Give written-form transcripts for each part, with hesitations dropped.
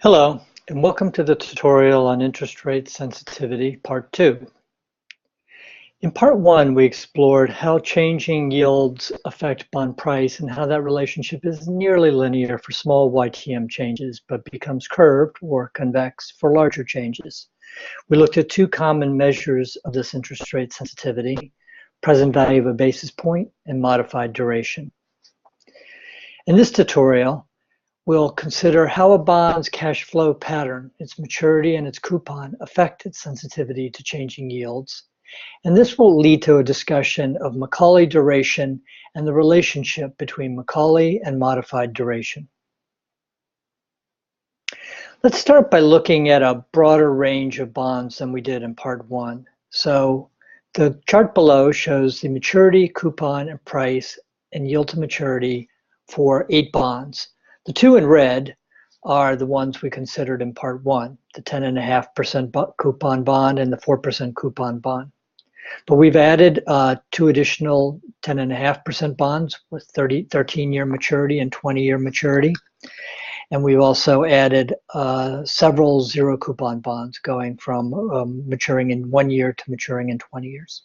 Hello, and welcome to the tutorial on interest rate sensitivity, Part 2. In Part 1, we explored how changing yields affect bond price and how that relationship is nearly linear for small YTM changes, but becomes curved or convex for larger changes. We looked at two common measures of this interest rate sensitivity: present value of a basis point and modified duration. In this tutorial, we'll consider how a bond's cash flow pattern, its maturity, and its coupon affect its sensitivity to changing yields. And this will lead to a discussion of Macaulay duration and the relationship between Macaulay and modified duration. Let's start by looking at a broader range of bonds than we did in Part 1. So the chart below shows the maturity, coupon, and price and yield to maturity for 8 bonds. The two in red are the ones we considered in Part 1, the 10.5% coupon bond and the 4% coupon bond. But we've added 2 additional 10.5% bonds with 13-year maturity and 20-year maturity. And we've also added several zero coupon bonds going from maturing in 1 year to maturing in 20 years.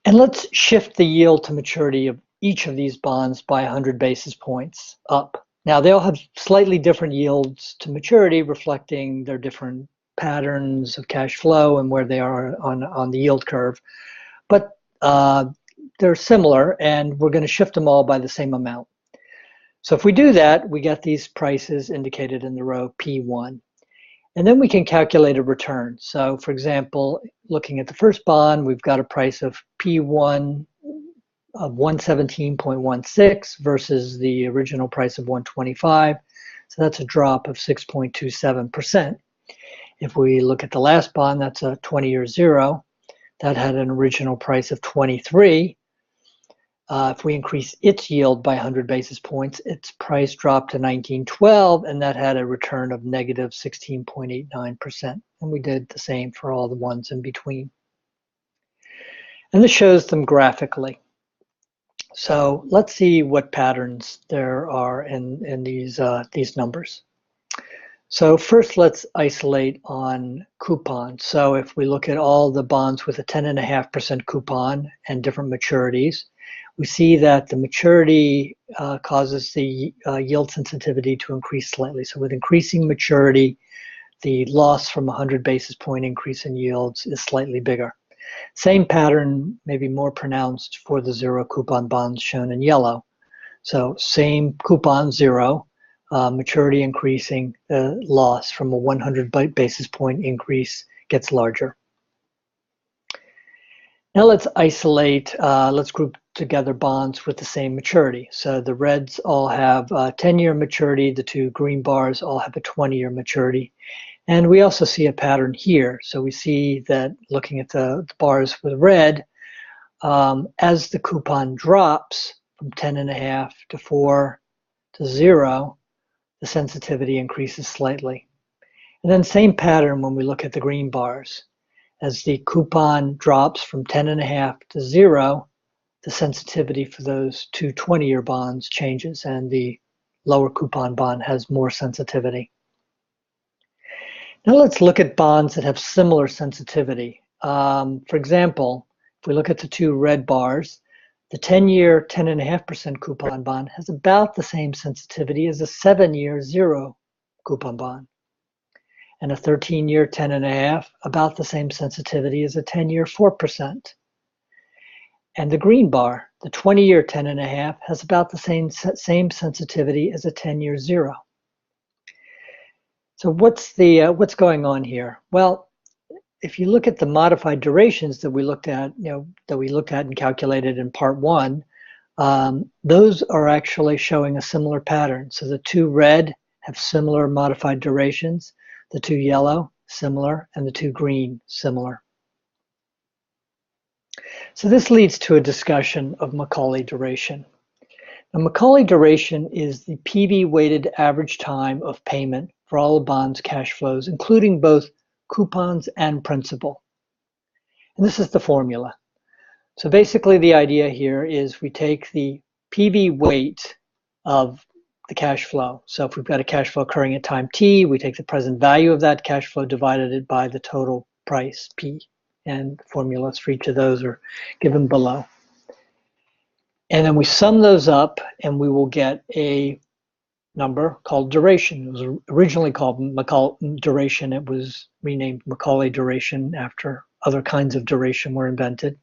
And let's shift the yield to maturity of each of these bonds by 100 basis points up. Now, they'll have slightly different yields to maturity, reflecting their different patterns of cash flow and where they are on the yield curve. But they're similar, and we're going to shift them all by the same amount. So if we do that, we get these prices indicated in the row P1. And then we can calculate a return. So for example, looking at the first bond, we've got a price of P1 of 117.16 versus the original price of 125. So that's a drop of 6.27%. If we look at the last bond, that's a 20-year zero. That had an original price of 23. If we increase its yield by 100 basis points, its price dropped to 1912, and that had a return of negative 16.89%. And we did the same for all the ones in between. And this shows them graphically. So let's see what patterns there are in these numbers. So first, let's isolate on coupons. So if we look at all the bonds with a 10.5% coupon and different maturities, we see that the maturity causes the yield sensitivity to increase slightly. So with increasing maturity, the loss from 100 basis point increase in yields is slightly bigger. Same pattern, maybe more pronounced for the zero coupon bonds shown in yellow. So same coupon, zero, maturity increasing, the loss from a 100 basis point increase gets larger. Now let's isolate, let's group together bonds with the same maturity. So the reds all have a 10-year maturity, the two green bars all have a 20-year maturity. And we also see a pattern here. So we see that looking at the bars with red, as the coupon drops from 10.5 to 4 to 0, the sensitivity increases slightly. And then same pattern when we look at the green bars. As the coupon drops from 10.5 to 0, the sensitivity for those two 20-year bonds changes, and the lower coupon bond has more sensitivity. Now let's look at bonds that have similar sensitivity. For example, if we look at the two red bars, the 10-year 10.5% coupon bond has about the same sensitivity as a 7-year zero coupon bond. And a 13-year 10.5, about the same sensitivity as a 10-year 4%. And the green bar, the 20-year 10.5, has about the same sensitivity as a 10-year zero. So what's going on here? Well, if you look at the modified durations that we looked at, and calculated in Part 1, those are actually showing a similar pattern. So the two red have similar modified durations, the two yellow similar, and the two green similar. So this leads to a discussion of Macaulay duration. Now, Macaulay duration is the PV weighted average time of payment for all the bonds cash flows, including both coupons and principal. And this is the formula. So basically the idea here is we take the PV weight of the cash flow. So if we've got a cash flow occurring at time t, we take the present value of that cash flow divided it by the total price p. And formulas for each of those are given below. And then we sum those up and we will get a number called duration. It was originally called duration. It was renamed Macaulay duration after other kinds of duration were invented.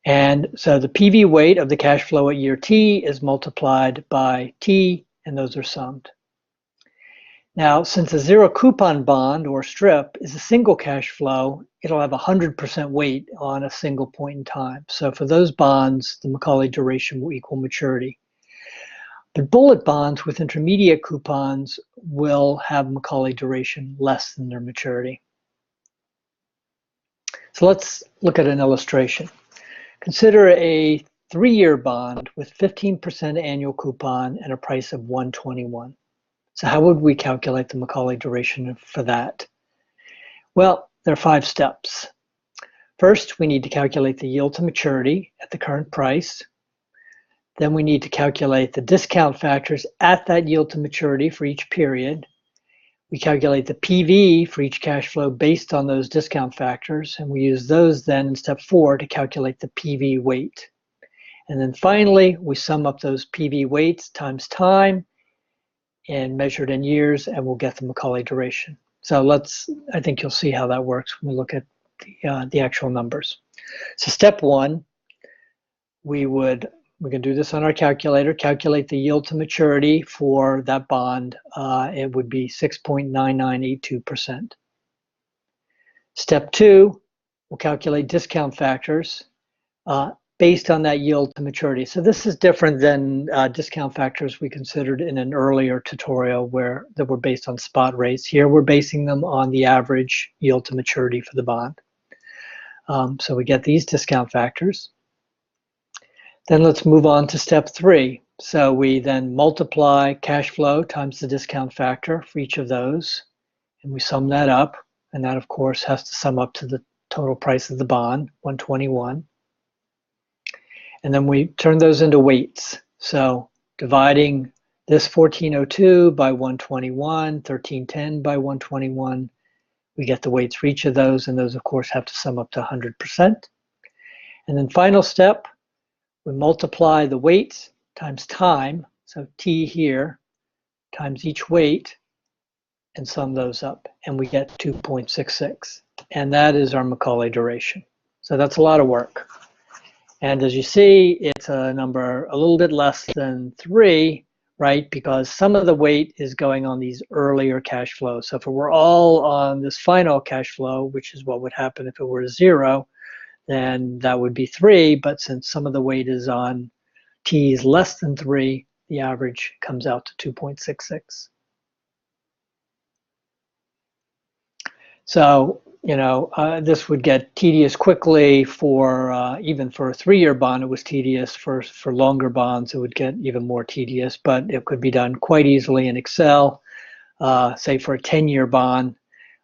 And so the PV weight of the cash flow at year t is multiplied by t, and those are summed. Now, since a zero coupon bond or strip is a single cash flow, it'll have 100% weight on a single point in time. So for those bonds, the Macaulay duration will equal maturity. But bullet bonds with intermediate coupons will have Macaulay duration less than their maturity. So let's look at an illustration. Consider a 3-year bond with 15% annual coupon and a price of 121. So how would we calculate the Macaulay duration for that? Well, there are 5 steps. First, we need to calculate the yield to maturity at the current price. Then we need to calculate the discount factors at that yield to maturity for each period. We calculate the PV for each cash flow based on those discount factors, and we use those then in step 4 to calculate the PV weight. And then finally, we sum up those PV weights times time and measured in years, and we'll get the Macaulay duration. So I think you'll see how that works when we look at the actual numbers. So step 1, we can do this on our calculator, calculate the yield to maturity for that bond. It would be 6.9982%. Step 2, we'll calculate discount factors based on that yield to maturity. So this is different than discount factors we considered in an earlier tutorial that were based on spot rates. Here we're basing them on the average yield to maturity for the bond. So we get these discount factors. Then let's move on to step 3. So we then multiply cash flow times the discount factor for each of those, and we sum that up, and that of course has to sum up to the total price of the bond, 121. And then we turn those into weights. So dividing this 1402 by 121, 1310 by 121, we get the weights for each of those, and those of course have to sum up to 100%. And then final step, we multiply the weights times time, so t here, times each weight, and sum those up, and we get 2.66. And that is our Macaulay duration. So that's a lot of work. And as you see, it's a number a little bit less than 3, right? Because some of the weight is going on these earlier cash flows. So if it were all on this final cash flow, which is what would happen if it were 0, then that would be 3, but since some of the weight is on t's less than 3, the average comes out to 2.66. So, this would get tedious quickly for, even for a 3-year bond, it was tedious. For longer bonds, it would get even more tedious, but it could be done quite easily in Excel. Say for a 10-year bond,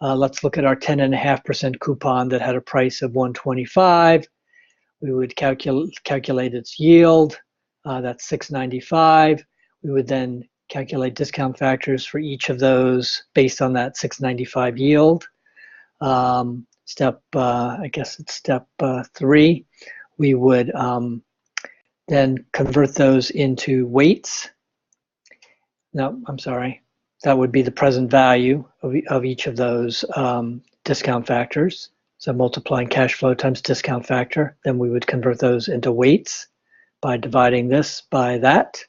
let's look at our 10.5% coupon that had a price of 125. We would calculate its yield. That's 695. We would then calculate discount factors for each of those based on that 695 yield. I guess it's step 3. We would then convert those into weights. No, I'm sorry. That would be the present value of each of those discount factors. So multiplying cash flow times discount factor, then we would convert those into weights by dividing this by that.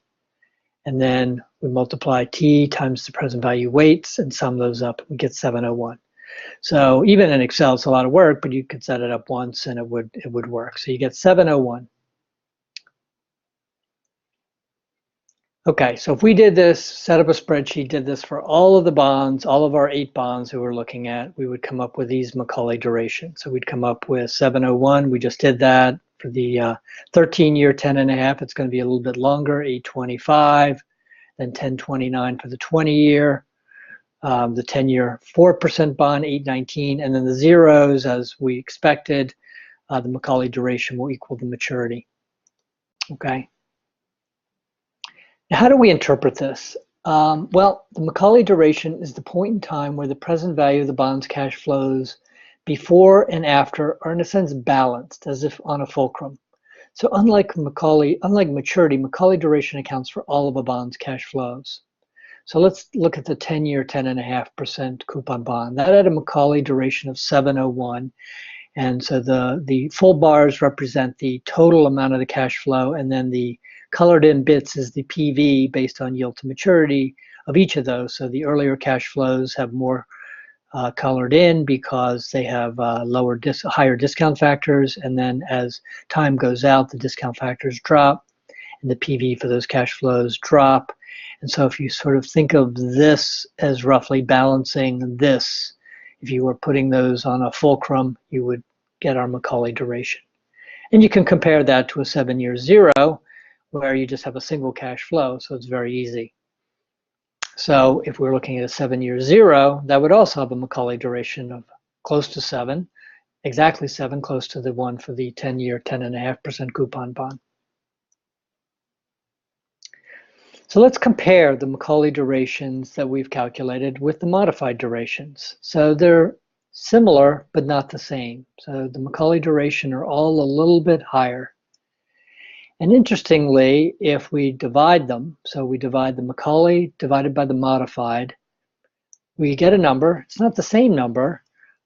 And then we multiply t times the present value weights and sum those up. We get 701. So even in Excel, it's a lot of work, but you could set it up once and it would work. So you get 701. Okay, so if we did this, set up a spreadsheet, did this for all of the bonds, all of our 8 bonds that we're looking at, we would come up with these Macaulay durations. So we'd come up with 701. We just did that. For the 13-year 10.5, it's going to be a little bit longer, 825, then 1029 for the 20-year. The 10-year 4% bond, 819, and then the zeros, as we expected, the Macaulay duration will equal the maturity. Okay. Now, how do we interpret this? Well, the Macaulay duration is the point in time where the present value of the bond's cash flows before and after are in a sense balanced, as if on a fulcrum. So unlike maturity, Macaulay duration accounts for all of a bond's cash flows. So let's look at the 10-year, 10.5% coupon bond. That had a Macaulay duration of 701. And so the full bars represent the total amount of the cash flow, and then the colored in bits is the PV based on yield to maturity of each of those. So the earlier cash flows have more colored in because they have higher discount factors, and then as time goes out, the discount factors drop, and the PV for those cash flows drop. And so if you sort of think of this as roughly balancing this, if you were putting those on a fulcrum, you would get our Macaulay duration. And you can compare that to a 7-year zero, where you just have a single cash flow, so it's very easy. So if we're looking at a 7-year zero, that would also have a Macaulay duration of close to 7, exactly 7, close to the one for the 10-year, 10.5% coupon bond. So let's compare the Macaulay durations that we've calculated with the modified durations. So they're similar, but not the same. So the Macaulay duration are all a little bit higher. And interestingly, if we divide them, so we divide the Macaulay divided by the modified, we get a number. It's not the same number,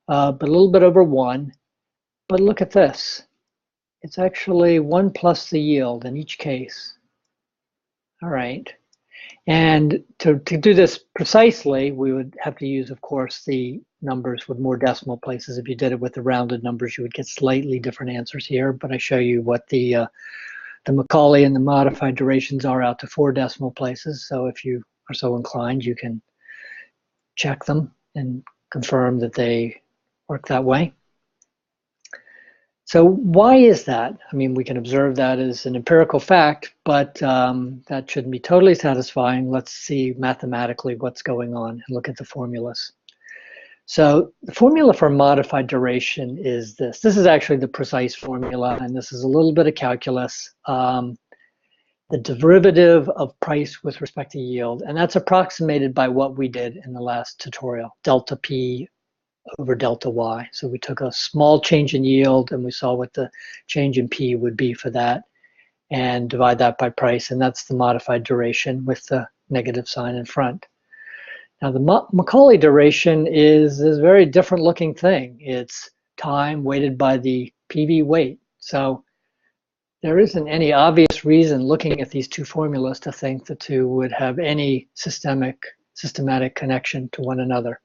but a little bit over 1. But look at this. It's actually 1 plus the yield in each case. All right. And to do this precisely, we would have to use, of course, the numbers with more decimal places. If you did it with the rounded numbers, you would get slightly different answers here. But I show you what the Macaulay and the modified durations are out to 4 decimal places. So if you are so inclined, you can check them and confirm that they work that way. So why is that? I mean, we can observe that as an empirical fact, but that shouldn't be totally satisfying. Let's see mathematically what's going on and look at the formulas. So the formula for modified duration is this. This is actually the precise formula, and this is a little bit of calculus. The derivative of price with respect to yield, and that's approximated by what we did in the last tutorial, delta P over delta Y. So we took a small change in yield and we saw what the change in P would be for that and divide that by price, and that's the modified duration with the negative sign in front. Now the Macaulay duration is a very different looking thing. It's time weighted by the PV weight. So there isn't any obvious reason looking at these two formulas to think the two would have any systematic connection to one another.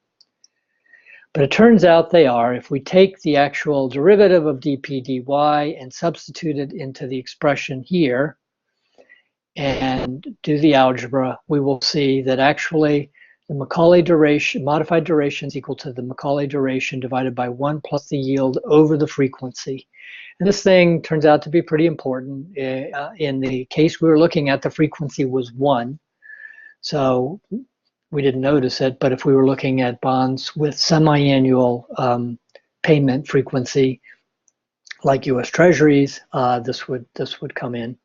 But it turns out they are. If we take the actual derivative of dp dy and substitute it into the expression here and do the algebra, we will see that actually the Macaulay duration, modified duration, is equal to the Macaulay duration divided by 1 plus the yield over the frequency. And this thing turns out to be pretty important. In the case we were looking at, the frequency was 1. So we didn't notice it, but if we were looking at bonds with semi-annual payment frequency, like U.S. Treasuries, this would come in.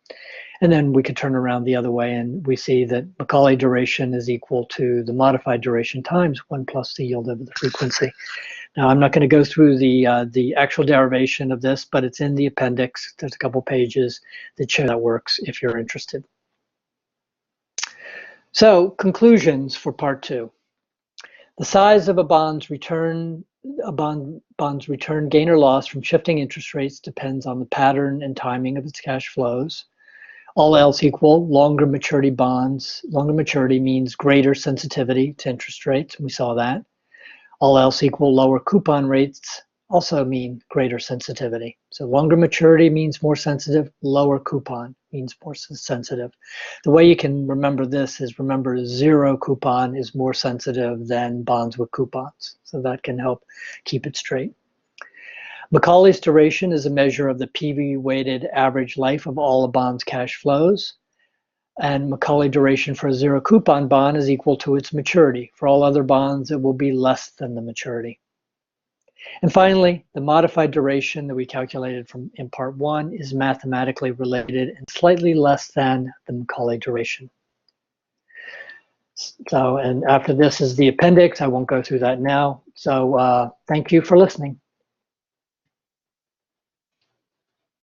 And then we could turn around the other way, and we see that Macaulay duration is equal to the modified duration times 1 plus the yield over the frequency. Now, I'm not going to go through the actual derivation of this, but it's in the appendix. There's a couple pages that show that works if you're interested. So, conclusions for part 2. The size of a bond's return gain or loss from shifting interest rates depends on the pattern and timing of its cash flows. All else equal, longer maturity bonds. Longer maturity means greater sensitivity to interest rates. We saw that. All else equal, lower coupon rates also mean greater sensitivity. So longer maturity means more sensitive, lower coupon means more sensitive. The way you can remember this is remember zero coupon is more sensitive than bonds with coupons. So that can help keep it straight. Macaulay's duration is a measure of the PV weighted average life of all a bond's cash flows. And Macaulay duration for a zero coupon bond is equal to its maturity. For all other bonds, it will be less than the maturity. And finally, the modified duration that we calculated in part 1 is mathematically related and slightly less than the Macaulay duration. So, and after this is the appendix. I won't go through that now. So thank you for listening.